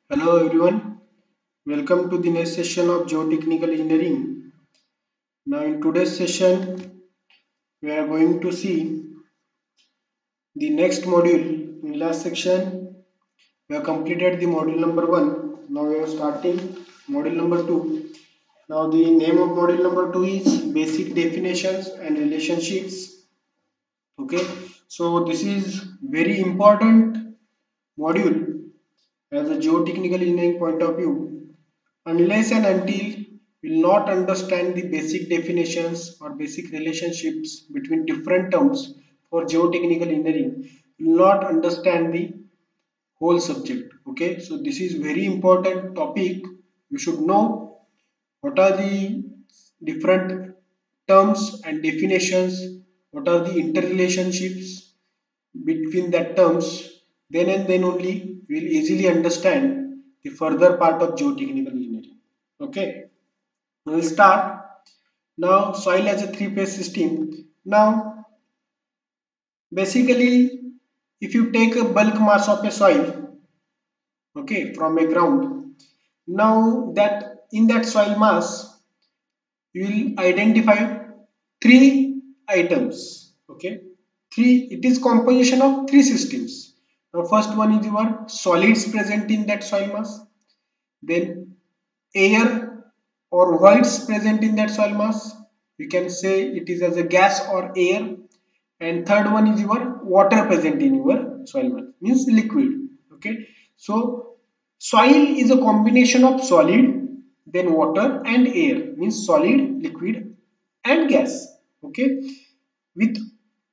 Hello everyone, welcome to the next session of Geotechnical Engineering. Now in today's session, we are going to see the next module. In last section, we have completed the module number 1. Now we are starting module number 2. Now the name of module number 2 is Basic Definitions and Relationships. Okay, so this is very important module as a geotechnical engineering point of view. Unless and until we will not understand the basic definitions or basic relationships between different terms for geotechnical engineering, we will not understand the whole subject. Okay, so this is very important topic. You should know what are the different terms and definitions, what are the interrelationships between that terms. Then and then only we will easily understand the further part of geotechnical engineering. Okay, we'll start. Now soil as a three-phase system. Now basically, if you take a bulk mass of a soil, okay, from a ground, now that in that soil mass you will identify three items. Okay, three. It is composition of three systems. Now first one is your solids present in that soil mass, then air or voids present in that soil mass. We can say it is as a gas or air. And third one is your water present in your soil mass, means liquid. Okay, so soil is a combination of solid, then water and air, means solid, liquid and gas. Okay, with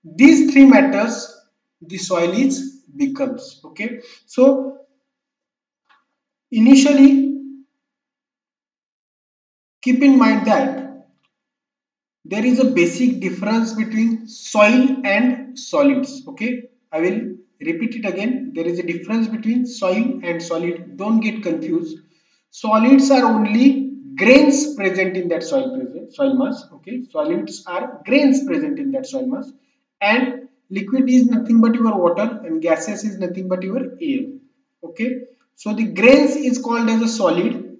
these three matters the soil is becomes. Okay, so initially keep in mind that there is a basic difference between soil and solids. Okay, I will repeat it again. There is a difference between soil and solid. Don't get confused. Solids are only grains present in that soil mass. Okay, solids are grains present in that soil mass, and liquid is nothing but your water, and gaseous is nothing but your air. Okay, so the grains is called as a solid,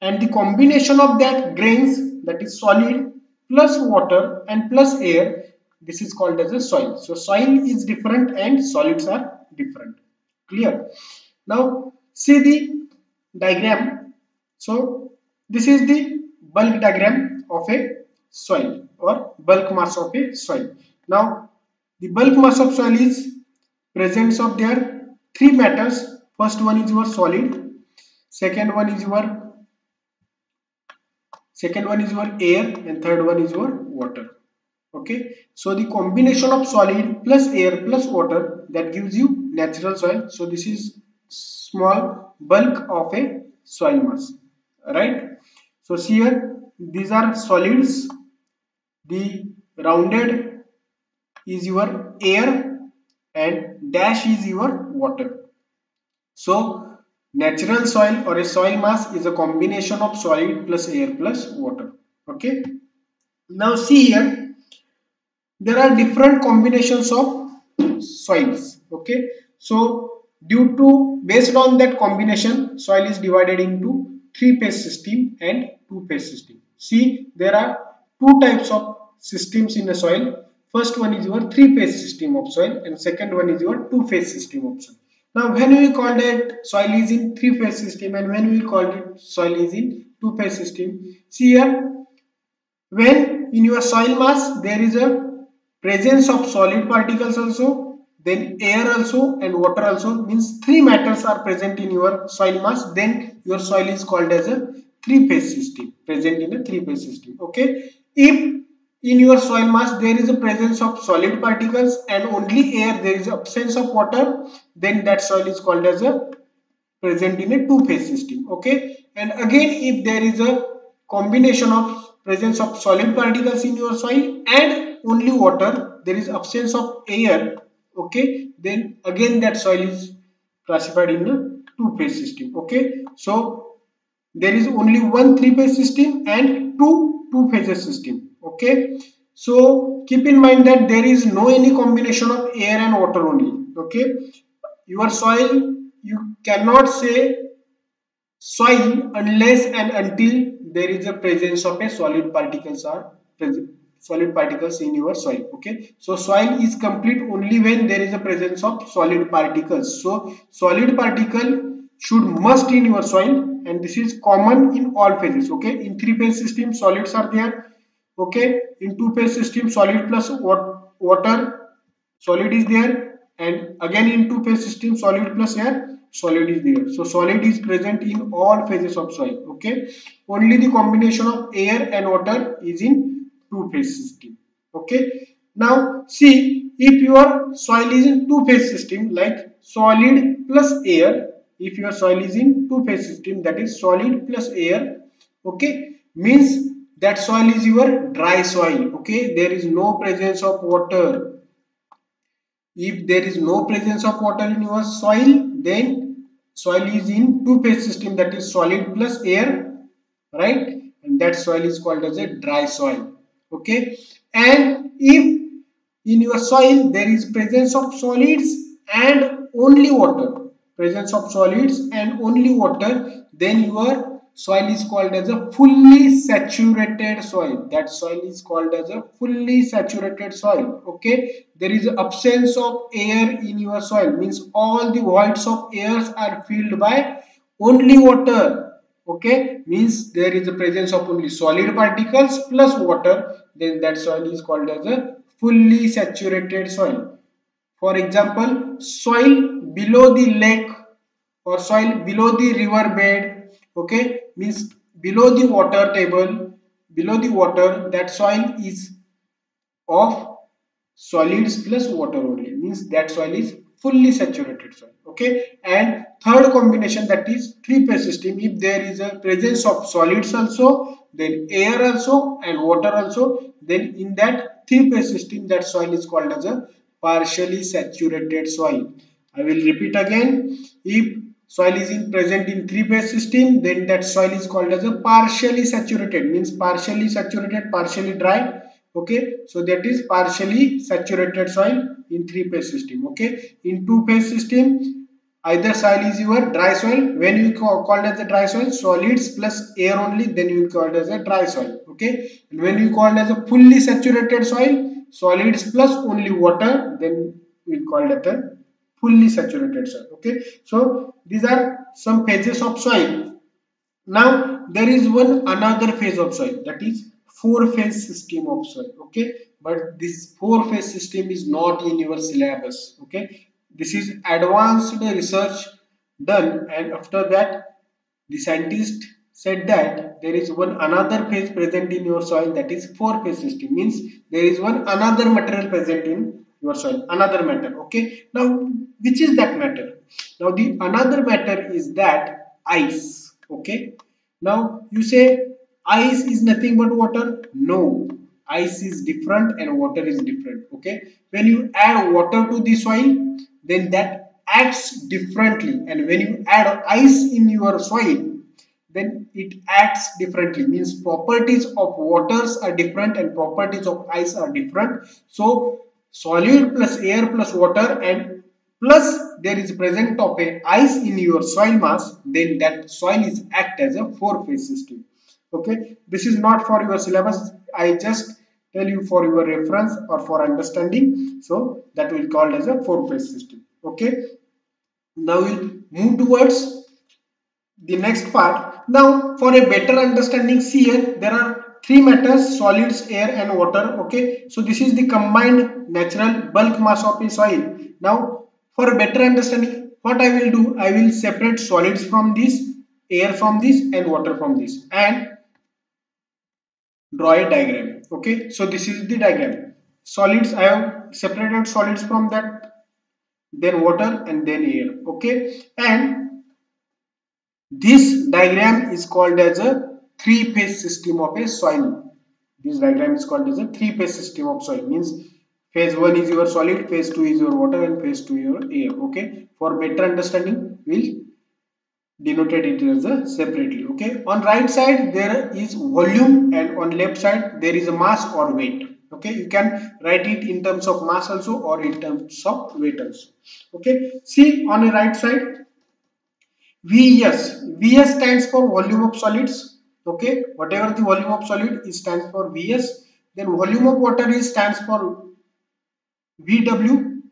and the combination of that grains, that is solid plus water and plus air, this is called as a soil. So soil is different and solids are different. Clear? Now see the diagram. So this is the bulk diagram of a soil or bulk mass of a soil. Now the bulk mass of soil is presence of their three matters. First one is your solid, second one is your air, and third one is your water. Okay, so the combination of solid plus air plus water, that gives you natural soil. So this is small bulk of a soil mass, right? So see here, these are solids, the rounded is your air and dash is your water. So natural soil or a soil mass is a combination of solid plus air plus water. Okay, now see here, there are different combinations of soils. Okay, so due to based on that combination, soil is divided into three-phase system and two-phase system. See, there are two types of systems in a soil. First one is your three-phase system of soil, and second one is your two-phase system of soil. Now when we call that soil is in three-phase system and when we call it soil is in two-phase system, see here, when in your soil mass there is a presence of solid particles also, then air also and water also, means three matters are present in your soil mass, then your soil is called as a three-phase system, present in a three-phase system. Okay, if in your soil mass there is a presence of solid particles and only air, there is absence of water, then that soil is called as a present in a two-phase system. Okay, and again if there is a combination of presence of solid particles in your soil and only water, there is absence of air. Okay, then again that soil is classified in a two-phase system. Okay, so there is only one three-phase system and two-phase system. Okay, so keep in mind that there is no any combination of air and water only. Okay, your soil, you cannot say soil unless and until there is a presence of a solid particles in your soil. Okay, so soil is complete only when there is a presence of solid particles. So solid particle should must in your soil, and this is common in all phases. Okay, in three phase system solids are there. Okay, in two phase system solid plus water solid is there, and again in two phase system solid plus air solid is there. So solid is present in all phases of soil. Okay, only the combination of air and water is in two phase system. Okay, now see, if your soil is in two phase system like solid plus air, if your soil is in two phase system, that is solid plus air, okay, means that soil is your dry soil. Okay, there is no presence of water. If there is no presence of water in your soil, then soil is in two phase system, that is solid plus air, right? And that soil is called as a dry soil. Okay, and if in your soil there is presence of solids and only water, presence of solids and only water, then your soil is called as a fully saturated soil. That soil is called as a fully saturated soil. Okay, there is absence of air in your soil, means all the voids of airs are filled by only water. Okay, means there is a presence of only solid particles plus water, then that soil is called as a fully saturated soil. For example, soil below the lake or soil below the river bed, okay, means below the water table, below the water, that soil is of solids plus water only, means that soil is fully saturated soil. Okay, and third combination, that is three phase system, if there is a presence of solids also, then air also and water also, then in that three phase system that soil is called as a partially saturated soil. I will repeat again, if soil is present in three phase system, then that soil is called as a partially saturated, means partially saturated, partially dry. Okay, so that is partially saturated soil in three phase system. Okay, in two phase system, either soil is your dry soil, when you call it as a dry soil, solids plus air only, then you will call it as a dry soil. Okay, and when you call it as a fully saturated soil, solids plus only water, then we will call it a fully saturated soil. Okay, so these are some phases of soil. Now there is one another phase of soil, that is four phase system of soil. Okay, but this four phase system is not in your syllabus. Okay, this is advanced research done, and after that the scientist said that there is one another phase present in your soil, that is four phase system, means there is one another material present in your soil, another matter. Okay, now which is that matter? Now the another matter is that ice. Okay, now you say ice is nothing but water. No, ice is different and water is different. Okay, when you add water to the soil, then that acts differently, and when you add ice in your soil, then it acts differently, means properties of waters are different and properties of ice are different. So solid plus air plus water and plus there is present of a ice in your soil mass, then that soil is act as a four phase system. Okay, this is not for your syllabus, I just tell you for your reference or for understanding. So that will called as a four phase system. Okay, now we'll move towards the next part. Now for a better understanding, see here there are three matters: solids, air and water. Okay, so this is the combined natural bulk mass of a soil. Now for a better understanding, what I will do, I will separate solids from this, air from this and water from this, and draw a diagram. Okay, so this is the diagram. Solids, I have separated solids from that, then water and then air. Okay, and this diagram is called as a three-phase system of a soil. This diagram is called as a three-phase system of soil. Means phase 1 is your solid, phase 2 is your water, and phase 2 your air. Okay. For better understanding, we'll denoted it as a separately. Okay. On right side there is volume, and on left side there is a mass or weight. Okay. You can write it in terms of mass also or in terms of weight also. Okay. See on the right side, Vs stands for volume of solids. Okay, whatever the volume of solid is stands for Vs. Then volume of water is stands for Vw,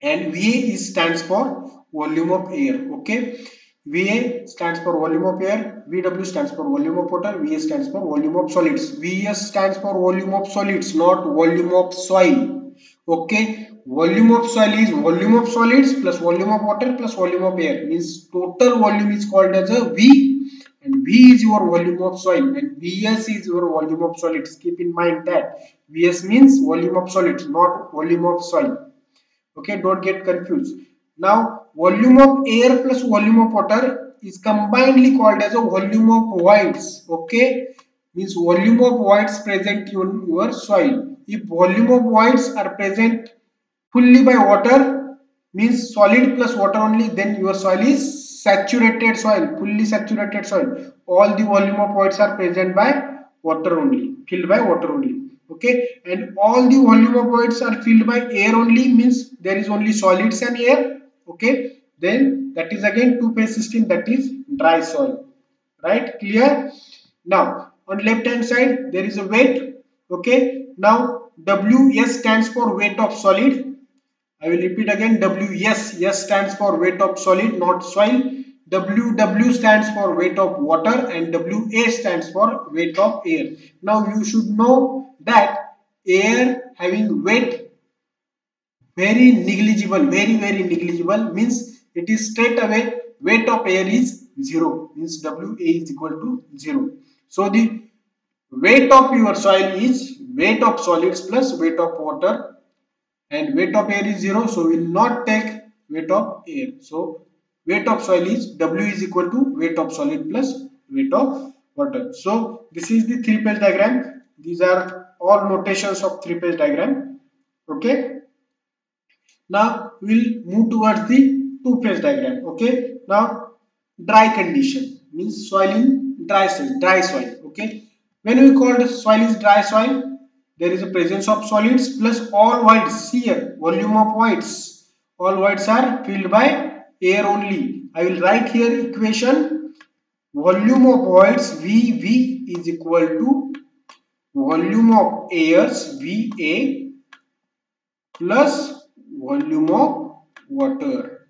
and Va is stands for volume of air. Okay, Va stands for volume of air, Vw stands for volume of water, Va stands for volume of solids. Vs stands for volume of solids, not volume of soil. Okay, volume of soil is volume of solids plus volume of water plus volume of air, means total volume is called as a V, and V is your volume of soil and Vs is your volume of solids. Keep in mind that Vs means volume of solids, not volume of soil. Okay, don't get confused. Now volume of air plus volume of water is combinedly called as a volume of voids. Okay, means volume of voids present in your soil. If volume of voids are present fully by water, means solid plus water only, then your soil is saturated soil, fully saturated soil. All the volume of voids are present by water only, filled by water only. Okay, and all the volume of voids are filled by air only, means there is only solids and air. Okay, then that is again two-phase system, that is dry soil. Right, clear? Now on left hand side there is a weight. Okay, now Ws stands for weight of solid. I will repeat again, Ws. S stands for weight of solid, not soil. W stands for weight of water, and Wa stands for weight of air. Now you should know that air having weight very negligible, very negligible, means it is straight away weight of air is 0, means Wa is equal to 0. So the weight of your soil is weight of solids plus weight of water, and weight of air is 0, so we will not take weight of air. So weight of soil is W is equal to weight of solid plus weight of water. So this is the three-phase diagram. These are all notations of three-phase diagram. Okay, now we'll move towards the two-phase diagram. Okay, now dry condition means soil in dry soil. Okay, when we call the soil is dry soil, there is a presence of solids plus all voids. See here, volume of voids. All voids are filled by air only. I will write here equation. Volume of voids VV is equal to volume of airs VA plus volume of water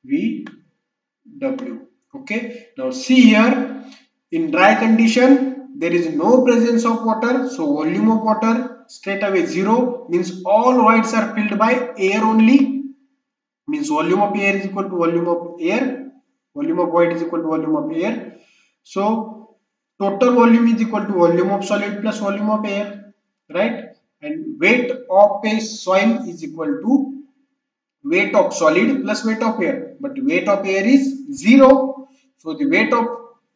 VW. Okay, now see here, in dry condition there is no presence of water, so volume of water straight away 0, means all voids are filled by air only, means volume of air is equal to volume of air, volume of void is equal to volume of air. So total volume is equal to volume of solid plus volume of air, right? And weight of a soil is equal to weight of solid plus weight of air, but weight of air is 0, so the weight of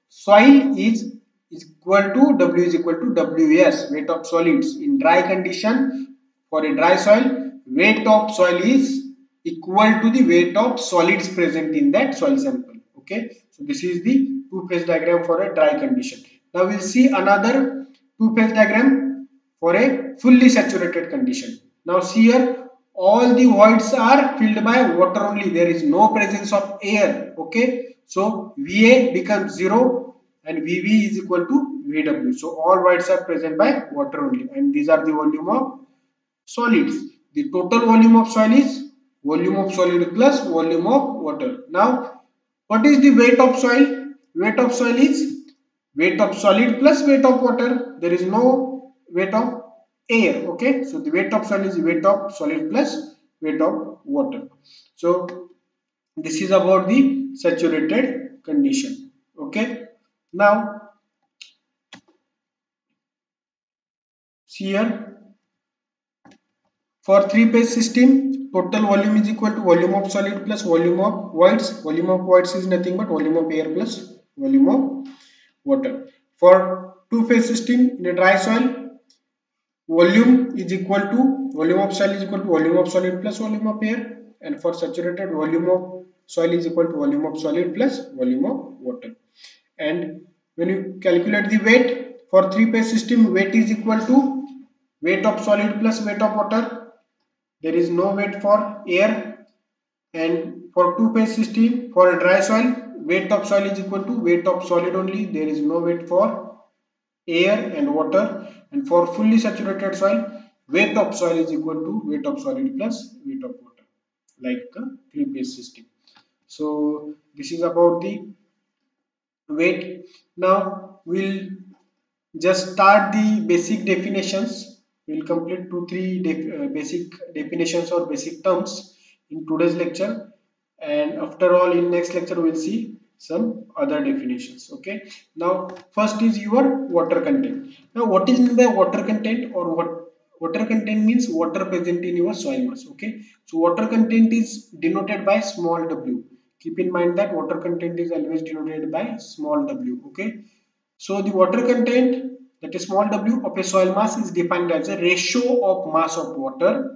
soil is equal to W is equal to Ws, weight of solids. In dry condition, for a dry soil, weight of soil is equal to the weight of solids present in that soil sample. Okay, so this is the two-phase diagram for a dry condition. Now we'll see another two-phase diagram for a fully saturated condition. Now see here, all the voids are filled by water only, there is no presence of air. Okay, so Va becomes 0 and Vv is equal to Vw, so all voids are present by water only, and these are the volume of solids. The total volume of soil is volume of solid plus volume of water. Now what is the weight of soil? Weight of soil is weight of solid plus weight of water, there is no weight of air. Okay, so the weight of soil is weight of solid plus weight of water. So this is about the saturated condition. Okay, now see here, for three-phase system, total volume is equal to volume of solid plus volume of voids. Volume of voids is nothing but volume of air plus volume of water. For two-phase system in a dry soil, volume is equal to volume of soil is equal to volume of solid plus volume of air, and for saturated, volume of soil is equal to volume of solid plus volume of water. And when you calculate the weight for three-phase system, weight is equal to weight of solid plus weight of water. There is no weight for air, and for two-phase system, for a dry soil, weight of soil is equal to weight of solid only. There is no weight for air and water. And for fully saturated soil, weight of soil is equal to weight of solid plus weight of water, like a three-phase system. So this is about the weight. Now we'll just start the basic definitions. We'll complete basic definitions or basic terms in today's lecture, and after all, in next lecture we'll see some other definitions. Okay. Now first is your water content. Now what is meant by water content, or what water content means? Water present in your soil mass. Okay. So water content is denoted by small w. Keep in mind that water content is always denoted by small w. Okay. So the water content, that is small w, of a soil mass is defined as a ratio of mass of water.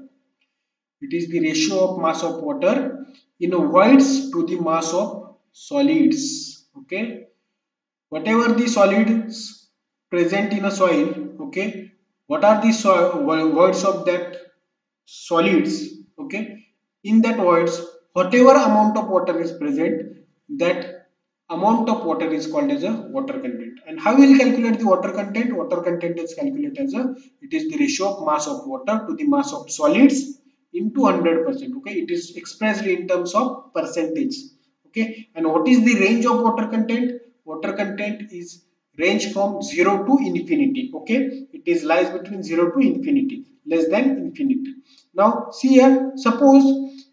It is the ratio of mass of water in voids to the mass of solids. Okay. Whatever the solids present in a soil, okay, what are the voids of that solids? Okay. In that voids, whatever amount of water is present, that amount of water is called as a water content. And how we will calculate the water content? Water content is calculated as it is the ratio of mass of water to the mass of solids into 100%. Okay, it is expressed in terms of percentage. Okay, and what is the range of water content? Water content is range from 0 to infinity. Okay, it is lies between 0 to infinity, less than infinity. Now see here, suppose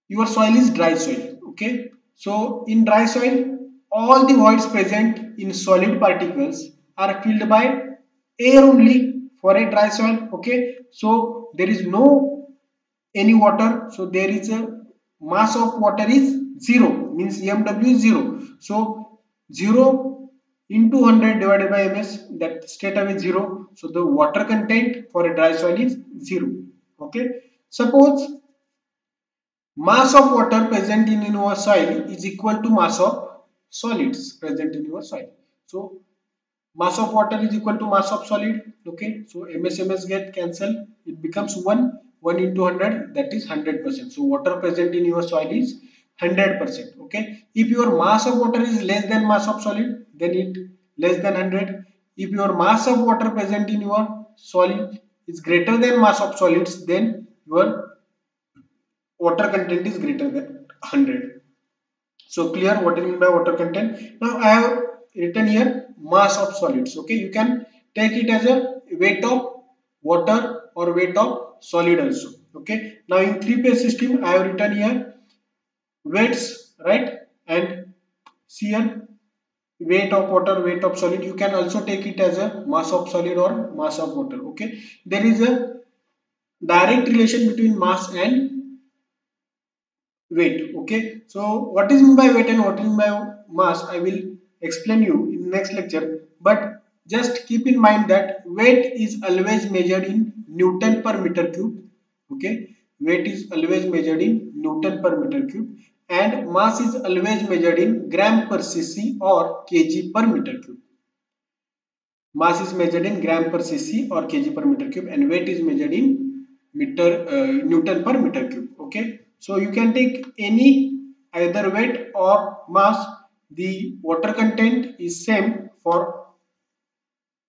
your soil is dry soil. Okay, so in dry soil, all the voids present in solid particles are filled by air only for a dry soil. Okay, so there is no any water, so there is a mass of water is 0, means mw is 0. So 0 into 100 divided by ms, that straight away 0. So the water content for a dry soil is 0. Okay, suppose mass of water present in your soil is equal to mass of solids present in your soil. So mass of water is equal to mass of solid. Okay, so ms get cancelled, it becomes 1 into 100, that is 100%. So water present in your soil is 100%. Okay, if your mass of water is less than mass of solid, then it less than 100. If your mass of water present in your soil is greater than mass of solids, then your water content is greater than 100. So clear what is meant by water content. Now I have written here mass of solids. Okay, you can take it as a weight of water or weight of solid also. Okay, now in three-phase system I have written here weights, right? And see here weight of water, weight of solid. You can also take it as a mass of solid or mass of water. Okay, there is a direct relation between mass and weight. Okay, so what is meant by weight and what is meant by mass, I will explain you in next lecture. But just keep in mind that weight is always measured in newton per meter cube. Okay, weight is always measured in newton per meter cube, and mass is always measured in gram per cc or kg per meter cube. Mass is measured in gram per cc or kg per meter cube, and weight is measured in meter newton per meter cube. Okay, so you can take any either weight or mass. The water content is same, for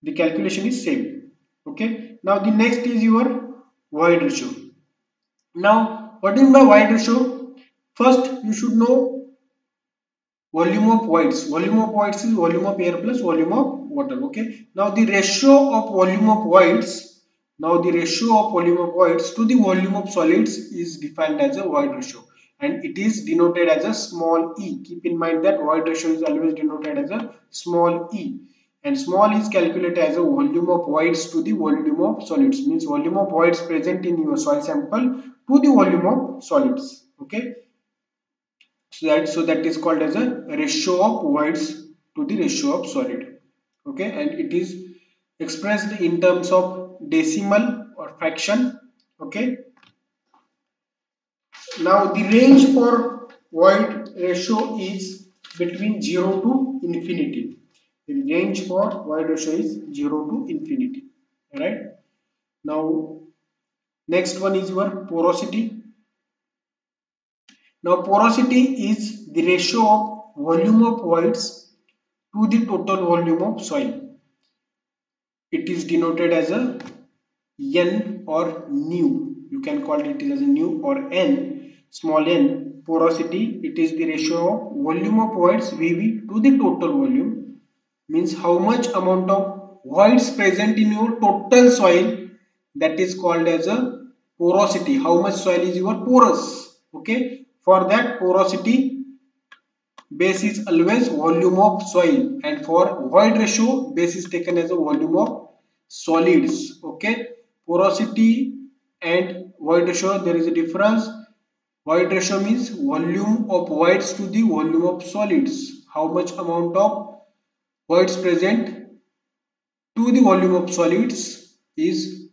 the calculation is same. Okay, now the next is your void ratio. Now what is by void ratio? First you should know volume of voids. Volume of voids is volume of air plus volume of water. Okay, now the ratio of volume of voids, to the volume of solids is defined as a void ratio, and it is denoted as a small e. Keep in mind that void ratio is always denoted as a small e, and small is calculated as a volume of voids to the volume of solids, means volume of voids present in your soil sample to the volume of solids. Okay, so that is called as a ratio of voids to the ratio of solid. Okay, and it is expressed in terms of decimal or fraction. Okay, now the range for void ratio is between 0 to infinity. The range for void ratio is 0 to infinity. Right, now next one is your porosity. Now porosity is the ratio of volume of voids to the total volume of soil. It is denoted as a N or nu. You can call it as a nu or N, small n. Porosity, it is the ratio of volume of voids VV to the total volume. Means how much amount of voids present in your total soil, that is called as a porosity. How much soil is your porous? Okay. For that porosity, base is always volume of soil, and for void ratio, base is taken as a volume of solids. Okay, porosity and void ratio, there is a difference. Void ratio means volume of voids to the volume of solids. How much amount of voids present to the volume of solids is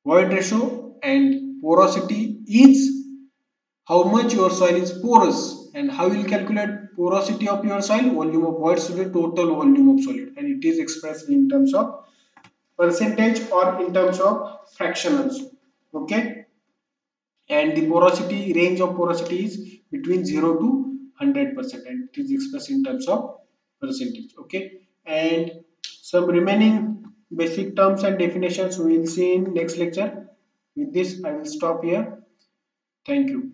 void ratio, and porosity is how much your soil is porous. And how you will calculate porosity of your soil? Volume of voids to the total volume of solid, and it is expressed in terms of percentage or in terms of fraction also. Okay, and the porosity range of porosity is between 0 to 100%, and it is expressed in terms of percentage. Okay, and some remaining basic terms and definitions we will see in next lecture. With this I will stop here. Thank you.